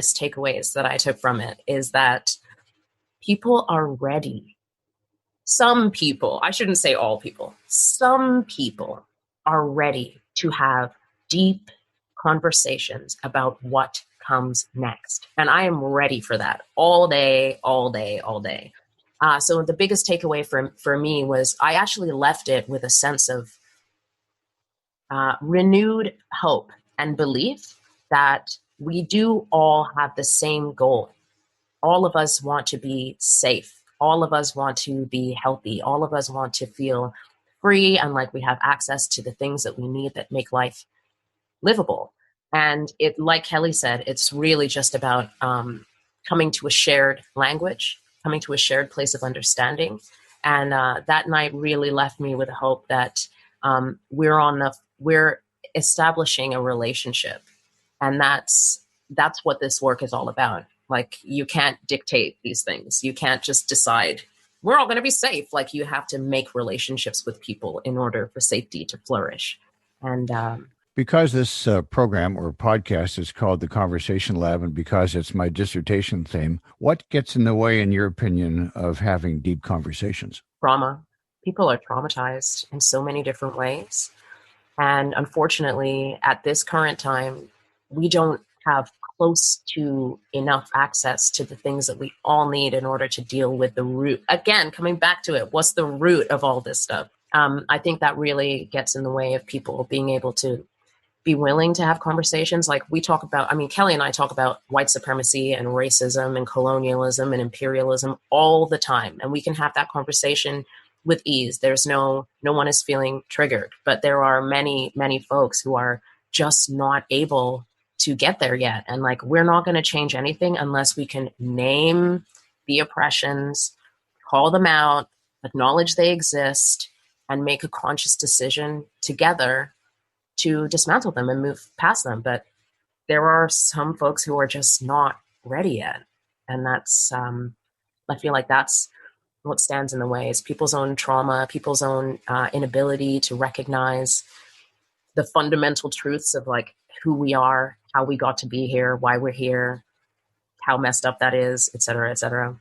takeaways that I took from it is that people are ready. Some people, I shouldn't say all people, some people are ready to have deep conversations about what comes next. And I am ready for that all day, all day, all day. So the biggest takeaway for me was I actually left it with a sense of renewed hope and belief that we do all have the same goal. All of us want to be safe. All of us want to be healthy. All of us want to feel free and like we have access to the things that we need that make life livable. And it, like Kelly said, it's really just about coming to a shared language, coming to a shared place of understanding. And that night really left me with a hope that we're establishing a relationship, and that's what this work is all about. Like, you can't dictate these things. You can't just decide we're all going to be safe. Like, you have to make relationships with people in order for safety to flourish. And because this program or podcast is called the Conversation Lab, and because it's my dissertation theme, what gets in the way, in your opinion, of having deep conversations? Trauma. People are traumatized in so many different ways. And unfortunately, at this current time, we don't have close to enough access to the things that we all need in order to deal with the root. Again, coming back to it, what's the root of all this stuff? I think that really gets in the way of people being able to be willing to have conversations. Like we talk about, I mean, Kelly and I talk about white supremacy and racism and colonialism and imperialism all the time. And we can have that conversation with ease. There's no one is feeling triggered, but there are many, many folks who are just not able to get there yet. And like, we're not going to change anything unless we can name the oppressions, call them out, acknowledge they exist, and make a conscious decision together to dismantle them and move past them. But there are some folks who are just not ready yet. And that's, I feel like that's what stands in the way, is people's own trauma, people's own inability to recognize the fundamental truths of like who we are, how we got to be here, why we're here, how messed up that is, et cetera, et cetera.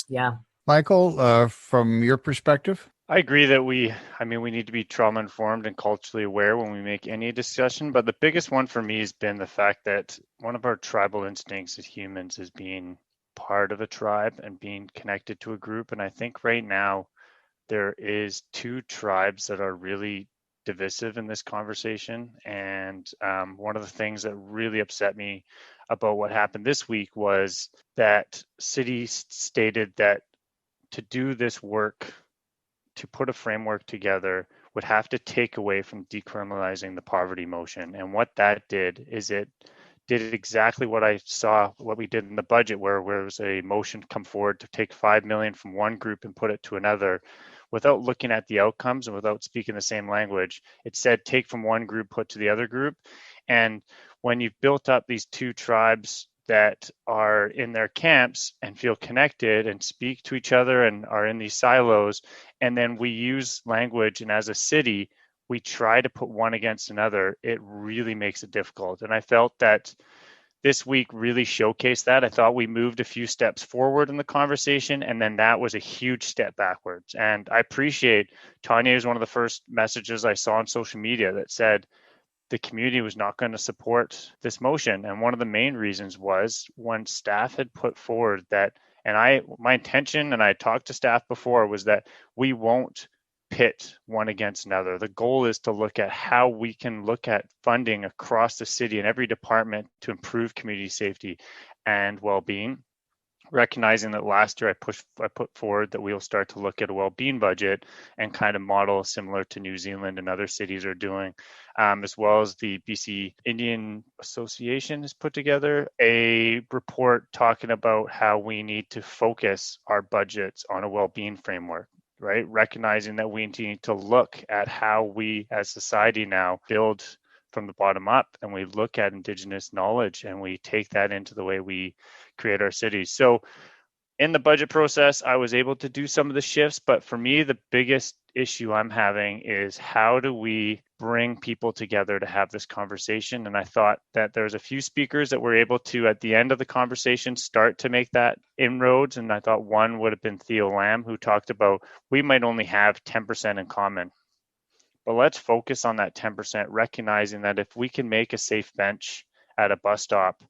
Yeah. Michael, from your perspective? I agree that we need to be trauma informed and culturally aware when we make any discussion. But the biggest one for me has been the fact that one of our tribal instincts as humans is being part of a tribe and being connected to a group. And I think right now there is two tribes that are really divisive in this conversation. And one of the things that really upset me about what happened this week was that City stated that to do this work, to put a framework together, would have to take away from decriminalizing the poverty motion. And what that did is it did exactly what I saw, what we did in the budget, where there was a motion come forward to take 5 million from one group and put it to another without looking at the outcomes and without speaking the same language. It said take from one group, put to the other group. And when you've built up these two tribes that are in their camps and feel connected and speak to each other and are in these silos, and then we use language, and as a city we try to put one against another, it really makes it difficult. And I felt that this week really showcased that. I thought we moved a few steps forward in the conversation, and then that was a huge step backwards. And I appreciate Tonye is one of the first messages I saw on social media that said the community was not going to support this motion. And one of the main reasons was when staff had put forward that, and my intention, and I talked to staff before, was that we won't pit one against another. The goal is to look at how we can look at funding across the city in every department to improve community safety and well-being. Recognizing that last year I put forward that we'll start to look at a well-being budget and kind of model similar to New Zealand and other cities are doing, as well as the BC Indian Association has put together a report talking about how we need to focus our budgets on a well-being framework, right? Recognizing that we need to look at how we as society now build from the bottom up, and we look at Indigenous knowledge and we take that into the way we create our cities. So in the budget process, I was able to do some of the shifts, but for me, the biggest issue I'm having is how do we bring people together to have this conversation? And I thought that there's a few speakers that were able to, at the end of the conversation, start to make that inroads. And I thought one would have been Theo Lamb, who talked about we might only have 10% in common. But let's focus on that 10%, recognizing that if we can make a safe bench at a bus stop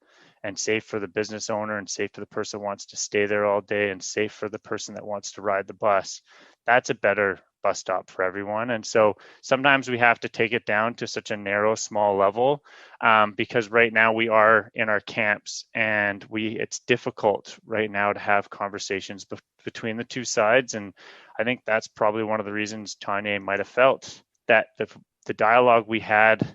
and safe for the business owner and safe for the person who wants to stay there all day and safe for the person that wants to ride the bus, that's a better bus stop for everyone. And so sometimes we have to take it down to such a narrow, small level because right now we are in our camps and it's difficult right now to have conversations between the two sides. And I think that's probably one of the reasons Tonye might have felt that the dialogue we had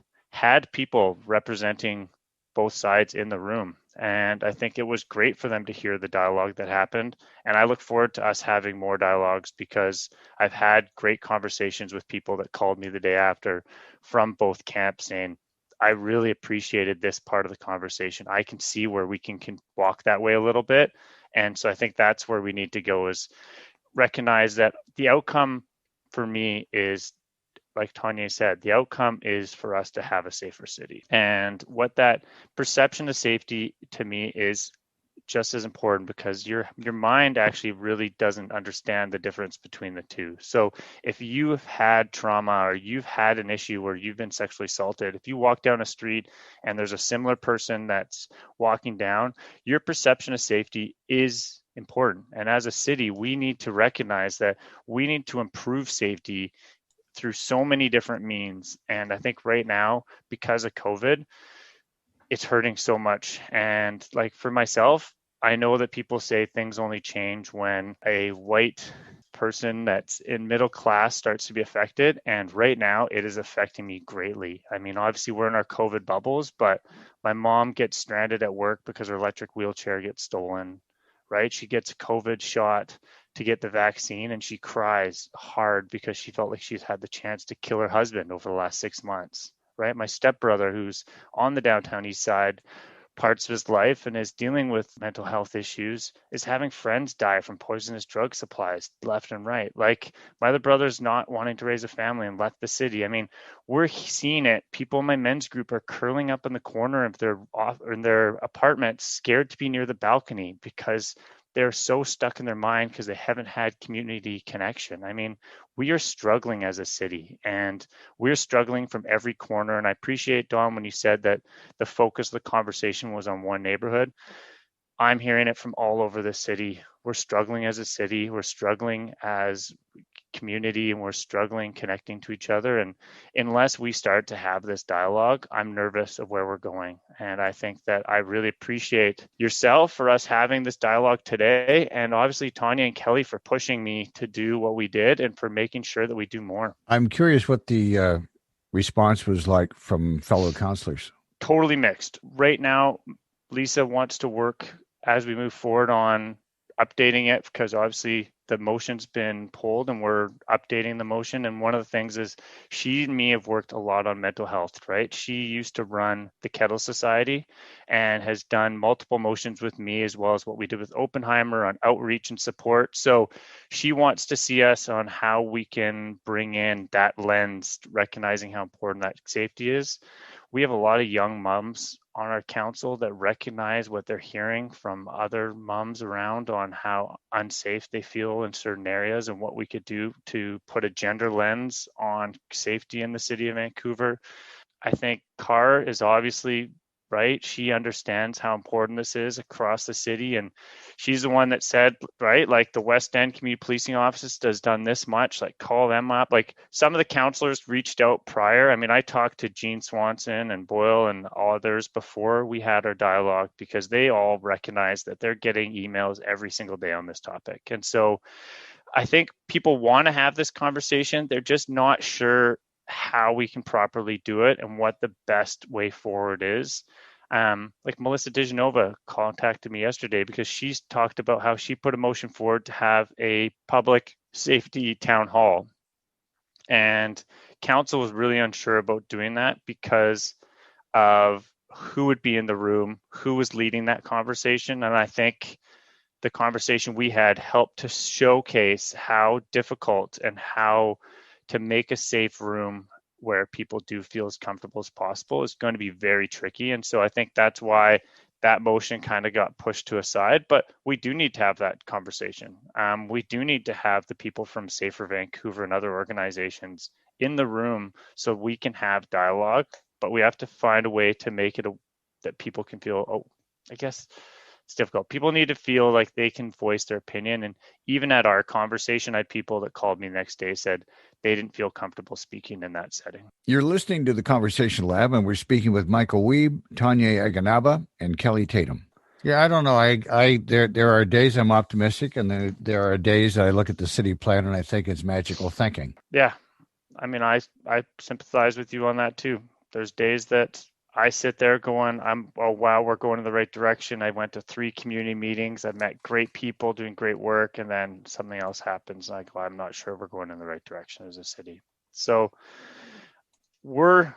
people representing both sides in the room. And I think it was great for them to hear the dialogue that happened. And I look forward to us having more dialogues because I've had great conversations with people that called me the day after from both camps saying, I really appreciated this part of the conversation. I can see where we can walk that way a little bit. And so I think that's where we need to go, is recognize that the outcome for me is, like Tonye said, the outcome is for us to have a safer city. And what that perception of safety to me is just as important, because your mind actually really doesn't understand the difference between the two. So if you've had trauma or you've had an issue where you've been sexually assaulted, if you walk down a street and there's a similar person that's walking down, your perception of safety is important. And as a city, we need to recognize that we need to improve safety through so many different means. And I think right now, because of COVID, it's hurting so much. And like for myself, I know that people say things only change when a white person that's in middle class starts to be affected. And right now it is affecting me greatly. I mean, obviously we're in our COVID bubbles, but my mom gets stranded at work because her electric wheelchair gets stolen, right? She gets a COVID shot to get the vaccine and she cries hard because she felt like she's had the chance to kill her husband over the last 6 months, right? My stepbrother, who's on the downtown east side parts of his life and is dealing with mental health issues, is having friends die from poisonous drug supplies left and right. Like my other brother's not wanting to raise a family and left the city. I mean, we're seeing it. People in my men's group are curling up in the corner of their apartment, scared to be near the balcony because they're so stuck in their mind because they haven't had community connection. I mean, we are struggling as a city and we're struggling from every corner. And I appreciate, Don, when you said that the focus of the conversation was on one neighborhood. I'm hearing it from all over the city. We're struggling as a city. We're struggling as community and we're struggling connecting to each other. And unless we start to have this dialogue, I'm nervous of where we're going. And I think that I really appreciate yourself for us having this dialogue today. And obviously Tonye and Kelly for pushing me to do what we did and for making sure that we do more. I'm curious what the response was like from fellow councillors. Totally mixed. Right now, Lisa wants to work as we move forward on updating it because obviously the motion's been pulled and we're updating the motion. And one of the things is she and me have worked a lot on mental health, right? She used to run the Kettle Society and has done multiple motions with me as well as what we did with Oppenheimer on outreach and support. So she wants to see us on how we can bring in that lens, recognizing how important that safety is. We have a lot of young moms on our council that recognize what they're hearing from other moms around on how unsafe they feel in certain areas and what we could do to put a gender lens on safety in the city of Vancouver. I think Carr is obviously right. She understands how important this is across the city. And she's the one that said, right, like the West End Community Policing Office has done this much, like call them up. Like some of the councillors reached out prior. I mean, I talked to Jean Swanson and Boyle and all others before we had our dialogue because they all recognize that they're getting emails every single day on this topic. And so I think people want to have this conversation. They're just not sure how we can properly do it and what the best way forward is. Like Melissa Dijanova contacted me yesterday because she's talked about how she put a motion forward to have a public safety town hall. And council was really unsure about doing that because of who would be in the room, who was leading that conversation. And I think the conversation we had helped to showcase how difficult and how to make a safe room where people do feel as comfortable as possible is going to be very tricky. And so I think that's why that motion kind of got pushed to a side, but we do need to have that conversation. We do need to have the people from Safer Vancouver and other organizations in the room so we can have dialogue, but we have to find a way to make it that people can feel, oh, I guess it's difficult. People need to feel like they can voice their opinion. And even at our conversation, I had people that called me the next day, said they didn't feel comfortable speaking in that setting. You're listening to the Conversation Lab, and we're speaking with Michael Weib, Tonye Aganaba, and Kelly Tatham. Yeah, I don't know. There are days I'm optimistic, and there are days I look at the city plan and I think it's magical thinking. Yeah, I mean, I sympathize with you on that too. There's days that I sit there going, oh, wow, we're going in the right direction. I went to 3 community meetings. I met great people doing great work. And then something else happens. And I go, I'm not sure we're going in the right direction as a city. So we're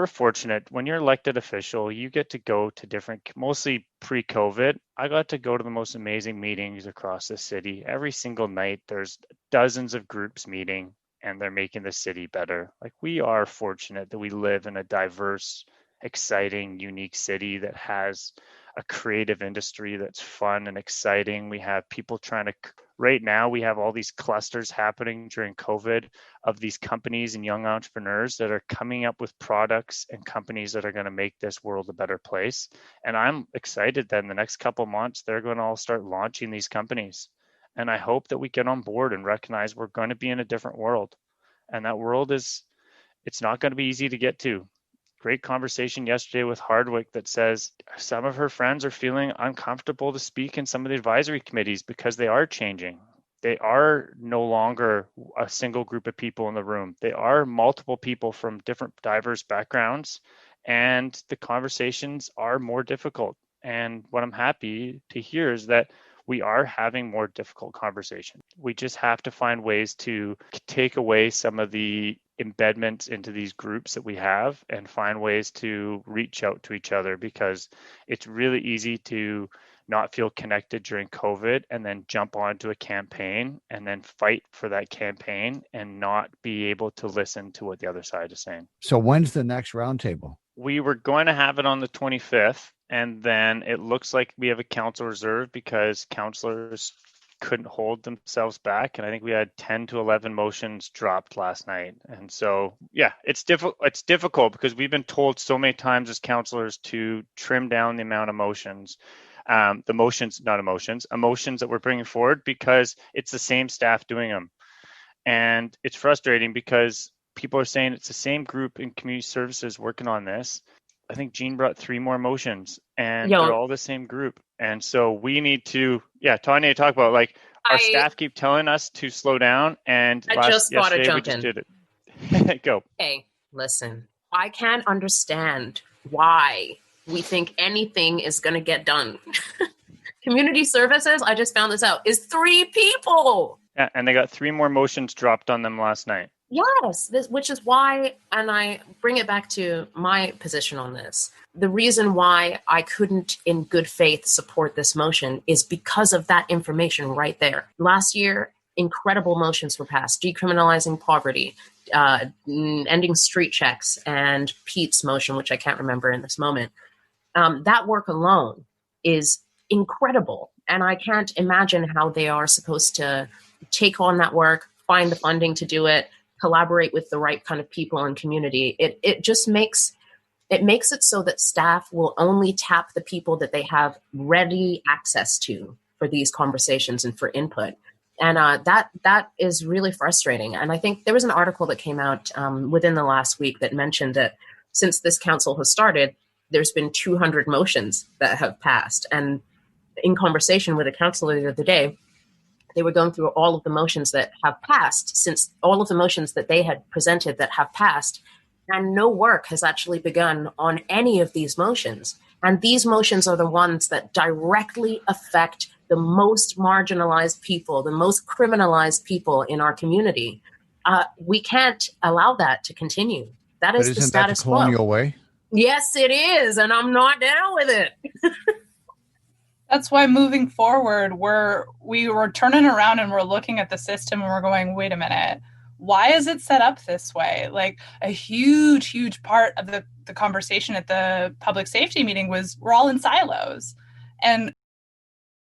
fortunate. When you're elected official, you get to go to different, mostly pre-COVID, I got to go to the most amazing meetings across the city. Every single night, there's dozens of groups meeting and they're making the city better. Like, we are fortunate that we live in a diverse, exciting, unique city that has a creative industry that's fun and exciting. We have people right now, we have all these clusters happening during COVID of these companies and young entrepreneurs that are coming up with products and companies that are going to make this world a better place. And I'm excited that in the next couple of months, they're going to all start launching these companies. And I hope that we get on board and recognize we're going to be in a different world. And that world it's not going to be easy to get to. Great conversation yesterday with Hardwick that says some of her friends are feeling uncomfortable to speak in some of the advisory committees because they are changing. They are no longer a single group of people in the room. They are multiple people from different diverse backgrounds, and the conversations are more difficult. And what I'm happy to hear is that we are having more difficult conversations. We just have to find ways to take away some of the embedments into these groups that we have and find ways to reach out to each other, because it's really easy to not feel connected during COVID and then jump onto a campaign and then fight for that campaign and not be able to listen to what the other side is saying. So when's the next roundtable? We were going to have it on the 25th, and then it looks like we have a council reserve because councillors couldn't hold themselves back. And I think we had 10 to 11 motions dropped last night. And so, yeah, it's difficult because we've been told so many times as councillors to trim down the amount of motions. Emotions that we're bringing forward, because it's the same staff doing them. And it's frustrating because people are saying it's the same group in community services working on this. I think Jean brought 3 more motions and they're all the same group. And so we need to, Tanya, talk about our staff keep telling us to slow down. And yesterday we just did it. Go. Hey, listen, I can't understand why we think anything is going to get done. Community services, I just found this out, is 3 people. Yeah, and they got 3 more motions dropped on them last night. Yes, which is why, and I bring it back to my position on this. The reason why I couldn't in good faith support this motion is because of that information right there. Last year, incredible motions were passed, decriminalizing poverty, ending street checks, and Pete's motion, which I can't remember in this moment. That work alone is incredible. And I can't imagine how they are supposed to take on that work, find the funding to do it, collaborate with the right kind of people and community. It just makes it so that staff will only tap the people that they have ready access to for these conversations and for input. And that is really frustrating. And I think there was an article that came out within the last week that mentioned that since this council has started, there's been 200 motions that have passed. And in conversation with a councillor the other day, they were going through all of the motions that have passed, since all of the motions that they had presented that have passed, and no work has actually begun on any of these motions. And these motions are the ones that directly affect the most marginalized people, the most criminalized people in our community. We can't allow that to continue. That is the status quo. Isn't that the colonial way? Yes, it is. And I'm not down with it. That's why moving forward, we were turning around and we're looking at the system and we're going, wait a minute, why is it set up this way? Like a huge part of the conversation at the public safety meeting was we're all in silos. And